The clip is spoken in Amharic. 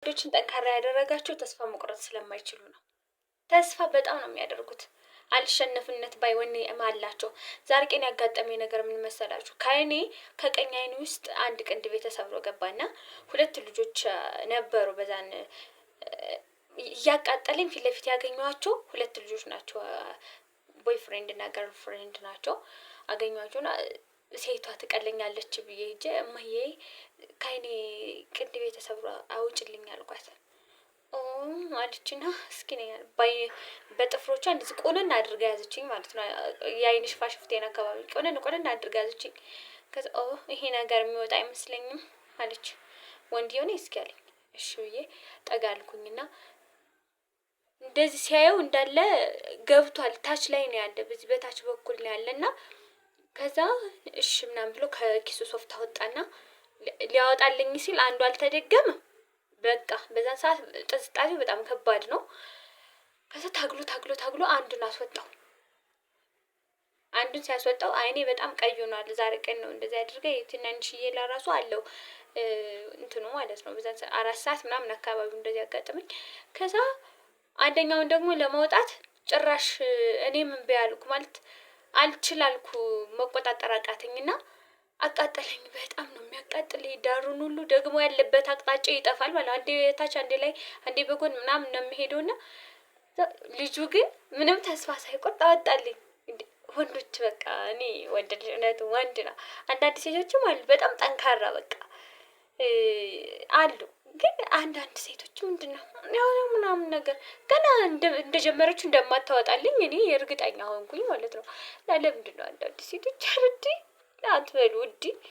ልጆችን ጠንካራ ያደረጋቸው ተስፋ መቁረጥ ስለማይችሉ ነው። ተስፋ በጣም ነው የሚያደርጉት። አልሸነፍነት ባይወኔ አላቸው። ዛሬ ቀን ያጋጠመኝ ነገር ምን መሰላችሁ? ከቀኝ አይኔ ውስጥ አንድ ቅንድቤ ተሰብሮ ገባና ሁለት ልጆች ነበሩ። በዛን እያቃጠለኝ ፊት ለፊት ያገኘኋቸው ሁለት ልጆች ናቸው። ቦይ ፍሬንድ እና ገርል ፍሬንድ ናቸው። አገኘኋቸውና ሴቷ ትቀለኛለች ብዬ ሂጄ እማዬ ከአይኔ ቅንድቤ ተሰብሮ አውጭልኝ አልኳት። አለችና እስኪ ነኝ በጥፍሮቿ እንደዚህ ቆነን አድርጋ ያዘችኝ ማለት ነው። የአይን ሽፋሽፍቴን አካባቢ ቆነን አድርጋ ያዘችኝ። ከዛ ይሄ ነገር የሚወጣ አይመስለኝም አለች። ወንድየው ነኝ እስኪ አለኝ። እሺ ብዬ ጠጋ አልኩኝና እንደዚህ ሲያየው እንዳለ ገብቷል። ታች ላይ ነው ያለ፣ በዚህ በታች በኩል ነው ያለና ከዛ እሺ ምናምን ብሎ ከኪሱ ሶፍት አወጣና ሊያወጣልኝ ሲል አንዱ አልተደገመም። በቃ በዛን ሰዓት ጥዝጣዜው በጣም ከባድ ነው። ከዛ ታግሎ አንዱን አስወጣው። አንዱን ሲያስወጣው አይኔ በጣም ቀይ ሆኗል። ዛሬ ቀን ነው እንደዚህ አድርገ ትናንሽዬ ለራሱ አለው እንትኑ ማለት ነው። በዛን 4 ሰዓት ምናምን አካባቢ እንደዚህ አጋጠመኝ። ከዛ አንደኛውን ደግሞ ለማውጣት ጭራሽ እኔ ምን ቢያልኩ ማለት አልችላልኩ መቆጣጠር አቃተኝና አቃጠለኝ። በጣም ነው የሚያቃጥለኝ። ዳሩን ሁሉ ደግሞ ያለበት አቅጣጫ ይጠፋል ማለት አንዴ ታች አንዴ ላይ አንዴ በጎን ምናምን ነው የሚሄደውና ልጁ ግን ምንም ተስፋ ሳይቆርጥ አወጣልኝ። ወንዶች በቃ እኔ ወንድ ልጅ እውነቱ ወንድ ነው። አንዳንድ ሴቶችም አሉ በጣም ጠንካራ በቃ አሉ። ግን አንዳንድ ሴቶች ምንድነው ያው ምናምን ነገር ገና እንደጀመረችው እንደማታወጣልኝ እኔ እርግጠኛ ሆንኩኝ ማለት ነው። ለምንድነው አንዳንድ ሴቶች አርዲ አትበሉ ውዲ